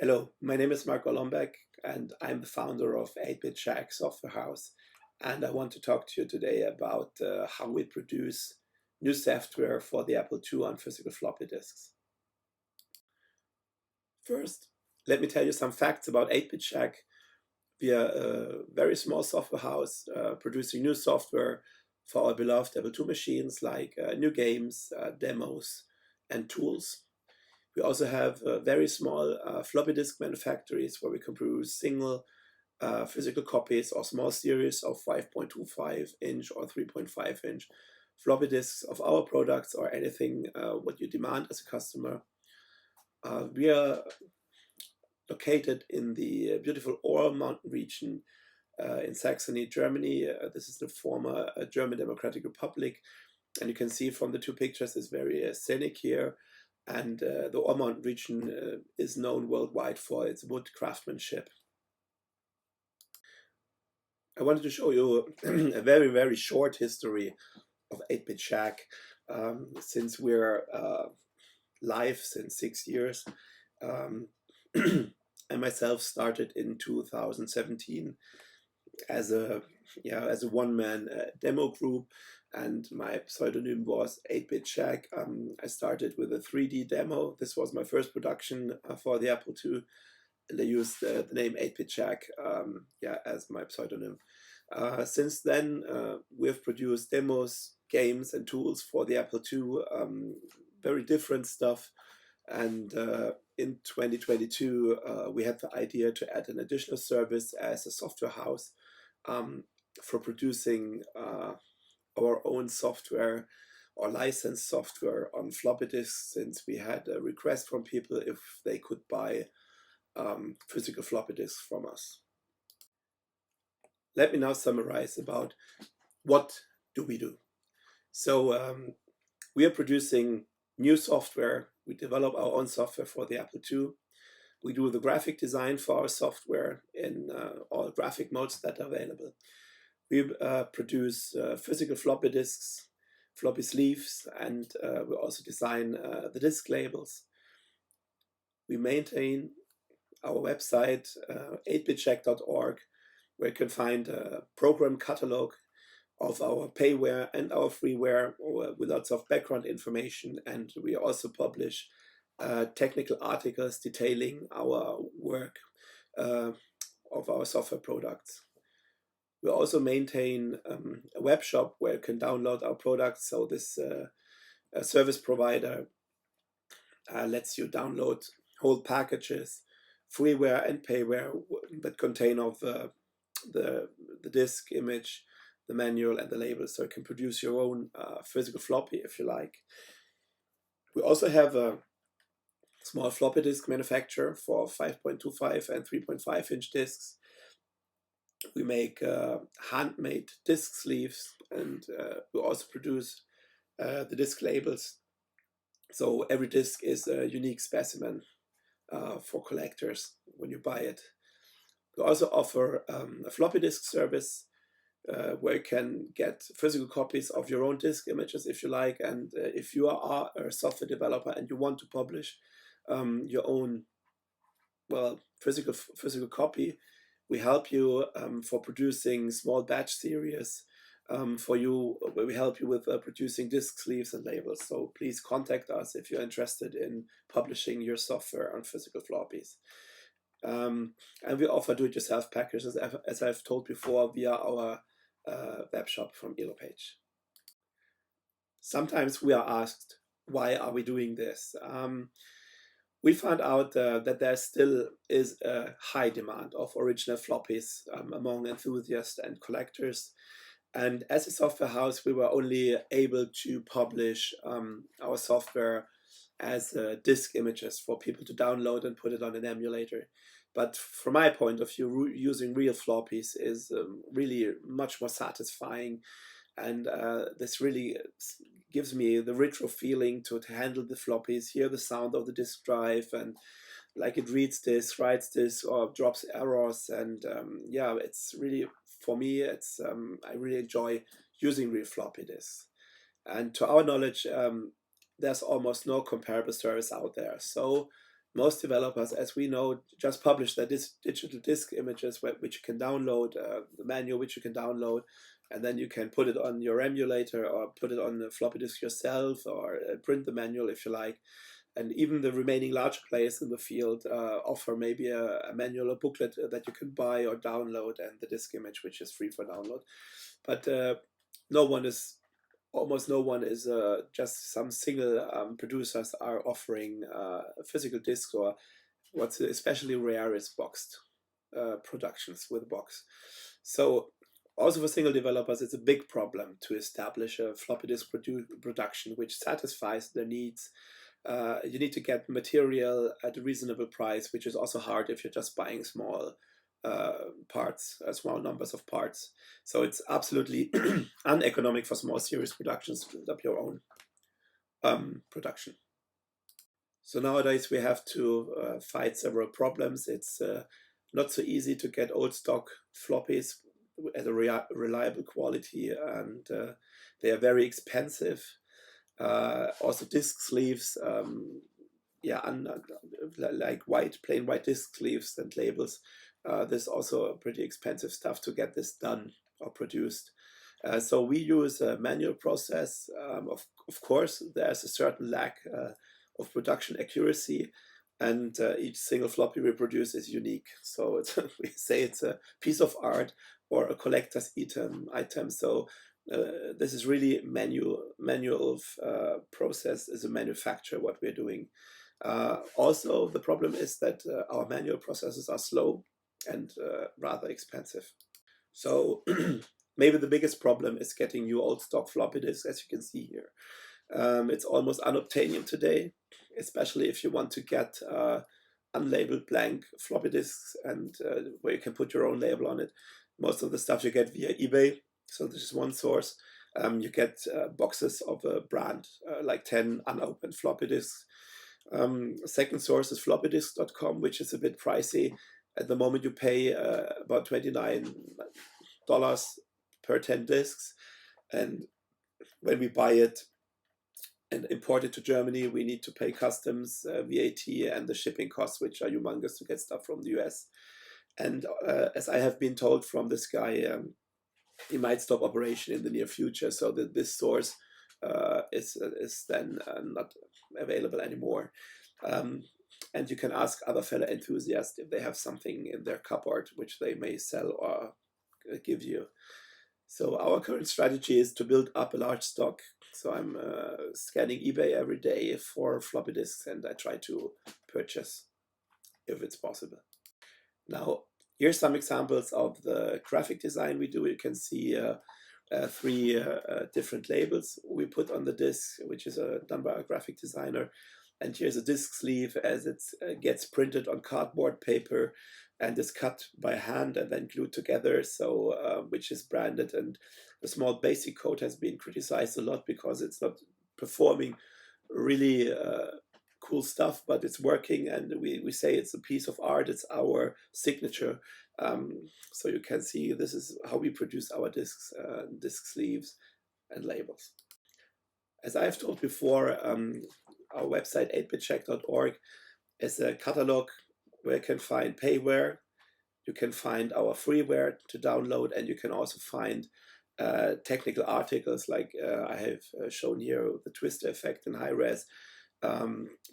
Hello, my name is Marco Lombeck, and I'm the founder of 8-Bit Shack Software House. And I want to talk to you today about how we produce new software for the Apple II on physical floppy disks. First, let me tell you some facts about 8-Bit Shack. We are a very small software house producing new software for our beloved Apple II machines, like new games, demos, and tools. We also have very small floppy disk manufactories where we can produce single physical copies or small series of 5.25-inch or 3.5-inch floppy disks of our products or anything what you demand as a customer. We are located in the beautiful Ural Mountain region in Saxony, Germany. This is the former German Democratic Republic. And you can see from the two pictures, it's very scenic here. And the Ural Mountain region is known worldwide for its wood craftsmanship. I wanted to show you a very, very short history of 8-Bit Shack. Since we're live since 6 years, I myself started in 2017 as a one-man demo group, and my pseudonym was 8-Bit Shack. I started with a 3D demo. This was my first production for the Apple II, and I used the name 8-Bit Shack as my pseudonym. Since then, we've produced demos, games, and tools for the Apple II, very different stuff. And in 2022, we had the idea to add an additional service as a software house for producing our own software or licensed software on floppy disks, since we had a request from people if they could buy physical floppy disks from us. Let me now summarize about what do we do. So we are producing new software. We develop our own software for the Apple II. We do the graphic design for our software in all graphic modes that are available. We produce physical floppy disks, floppy sleeves, and we also design the disk labels. We maintain our website, 8bitshack.org, where you can find a program catalog of our payware and our freeware with lots of background information. And we also publish technical articles detailing our work of our software products. We also maintain a web shop where you can download our products. So this service provider lets you download whole packages, freeware and payware that contain of the disk image, the manual, and the labels, so you can produce your own physical floppy if you like. We also have a small floppy disk manufacturer for 5.25 and 3.5-inch disks. We make handmade disk sleeves, and we also produce the disk labels. So every disk is a unique specimen for collectors when you buy it. We also offer a floppy disk service where you can get physical copies of your own disk images if you like. And if you are a software developer and you want to publish your own physical copy, we help you for producing small batch series for you, where we help you with producing disk sleeves and labels. So please contact us if you're interested in publishing your software on physical floppies. And we offer do-it-yourself packages, as I've told before, via our web shop from Elopage. Sometimes we are asked, why are we doing this? We found out that there still is a high demand of original floppies among enthusiasts and collectors. And as a software house, we were only able to publish our software as disk images for people to download and put it on an emulator. But from my point of view, using real floppies is really much more satisfying. And this really gives me the retro feeling to handle the floppies, hear the sound of the disk drive, and like it reads this, writes this, or drops errors. And it's really, for me, it's I really enjoy using real floppy disks. And to our knowledge, there's almost no comparable service out there. So most developers, as we know, just publish their digital disk images which you can download, the manual which you can download, and then you can put it on your emulator or put it on a floppy disk yourself, or print the manual if you like. And even the remaining larger players in the field offer maybe a manual or booklet that you can buy or download, and the disk image, which is free for download. But almost no one is, just some single producers are offering physical discs, or what's especially rare is boxed productions with box. So also for single developers, it's a big problem to establish a floppy disk production which satisfies their needs. You need to get material at a reasonable price, which is also hard if you're just buying small parts, small numbers of parts. So it's absolutely uneconomic for small series productions to build up your own production. So nowadays we have to fight several problems. It's not so easy to get old stock floppies at a reliable quality, and they are very expensive. Also disk sleeves, like plain white disk sleeves and labels. This is also pretty expensive stuff to get this done or produced. So we use a manual process. Of course, there's a certain lack of production accuracy, and each single floppy we produce is unique. So we say it's a piece of art or a collector's item. So this is really manual process as a manufacturer, what we're doing. Also, the problem is that our manual processes are slow and rather expensive. So maybe the biggest problem is getting new old stock floppy disks, as you can see here. It's almost unobtainium today, especially if you want to get unlabeled blank floppy disks, and where you can put your own label on it. Most of the stuff you get via eBay. So this is one source. You get boxes of a brand, like 10 unopened floppy disks. Second source is floppydisk.com, which is a bit pricey. At the moment, you pay about $29 per 10 disks. And when we buy it and import it to Germany, we need to pay customs, VAT, and the shipping costs, which are humongous to get stuff from the US. And as I have been told from this guy, he might stop operation in the near future, so that this source is then not available anymore. And you can ask other fellow enthusiasts if they have something in their cupboard which they may sell or give you. So our current strategy is to build up a large stock. So I'm scanning eBay every day for floppy disks, and I try to purchase if it's possible. Now, here's some examples of the graphic design we do. You can see 3 different labels we put on the disk, which is done by a graphic designer. And here's a disk sleeve as it gets printed on cardboard paper and is cut by hand and then glued together, so which is branded. And the small basic code has been criticized a lot because it's not performing really cool stuff, but it's working, and we say it's a piece of art. It's our signature. So you can see this is how we produce our discs, disk sleeves and labels. As I've told before, our website 8bitcheck.org is a catalog where you can find payware, you can find our freeware to download, and you can also find technical articles like I have shown here, the twister effect in high res,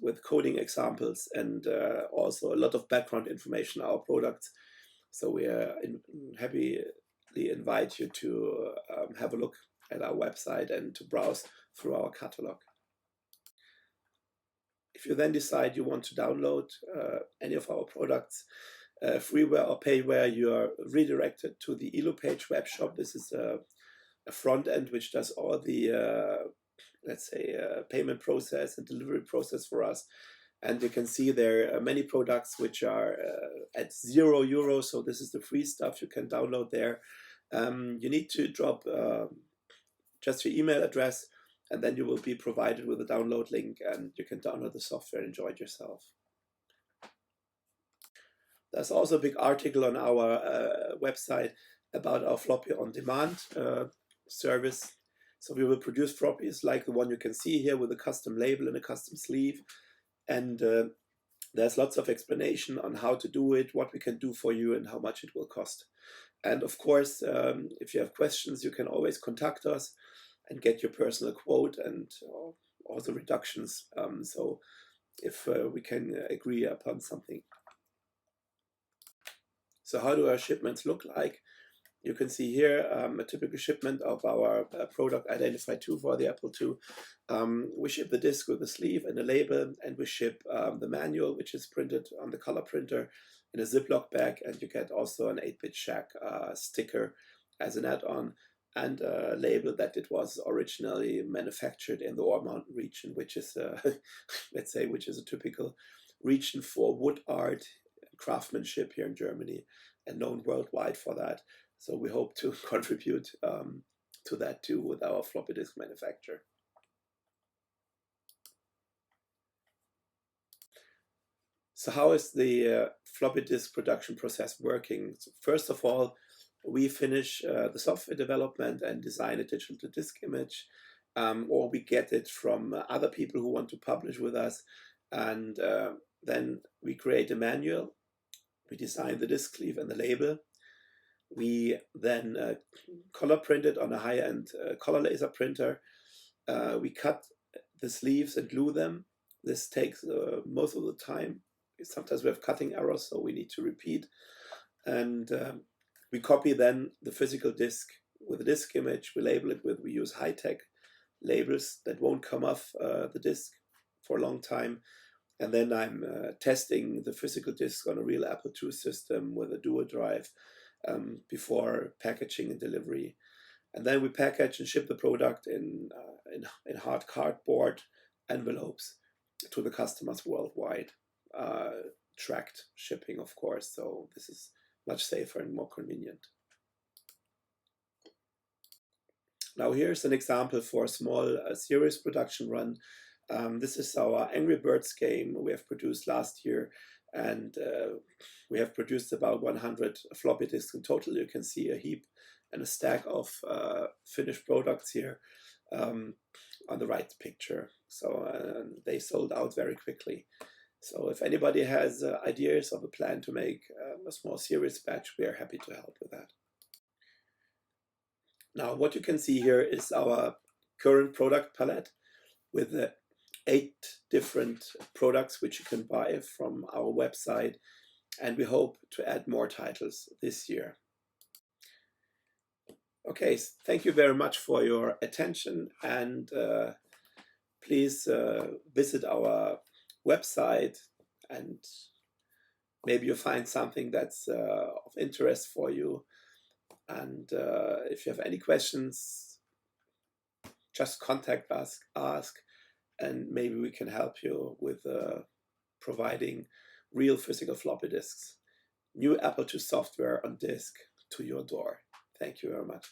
with coding examples, and also a lot of background information on our products. So we happily invite you to have a look at our website and to browse through our catalog. If you then decide you want to download any of our products, freeware or payware, you are redirected to the EloPage web shop. This is a front end which does all the let's say payment process and delivery process for us. And you can see there are many products which are at €0. So this is the free stuff you can download there. You need to drop just your email address, and then you will be provided with a download link, and you can download the software and enjoy it yourself. There's also a big article on our website about our floppy on demand service. So we will produce floppies like the one you can see here with a custom label and a custom sleeve. And There's lots of explanation on how to do it, what we can do for you, and how much it will cost. And of course, if you have questions, you can always contact us and get your personal quote and also reductions. So if we can agree upon something. So how do our shipments look like? You can see here a typical shipment of our product Identify 2 for the Apple II. We ship the disc with a sleeve and a label, and we ship the manual, which is printed on the color printer in a ZipLoc bag, and you get also an 8-bit shack sticker as an add-on, and a label that it was originally manufactured in the Ore Mountain region, which is, let's say, which is a typical region for wood art, craftsmanship here in Germany, and known worldwide for that. So we hope to contribute to that too with our floppy disk manufacturer. So how is the floppy disk production process working? So first of all, we finish the software development and design a digital disk image, or we get it from other people who want to publish with us, and then we create a manual. We design the disk sleeve and the label. We then color print it on a high-end color laser printer. We cut the sleeves and glue them. This takes most of the time. Sometimes we have cutting errors, so we need to repeat. And we copy then the physical disk with a disk image. We label it we use high-tech labels that won't come off the disk for a long time. And then I'm testing the physical disk on a real Apple II system with a dual drive before packaging and delivery. And then we package and ship the product in hard cardboard envelopes to the customers worldwide. Tracked shipping, of course, so this is much safer and more convenient. Now here's an example for a small series production run. This is our Angry Birds game we have produced last year, and we have produced about 100 floppy disks in total. You can see a heap and a stack of finished products here on the right picture. So they sold out very quickly. So if anybody has ideas of a plan to make a small series batch, we are happy to help with that. Now what you can see here is our current product palette with 8 different products which you can buy from our website, and we hope to add more titles this year. Okay, thank you very much for your attention, and please visit our website, and maybe you find something that's of interest for you. And if you have any questions, just contact us, ask, and maybe we can help you with providing real physical floppy disks. New Apple II software on disk to your door. Thank you very much.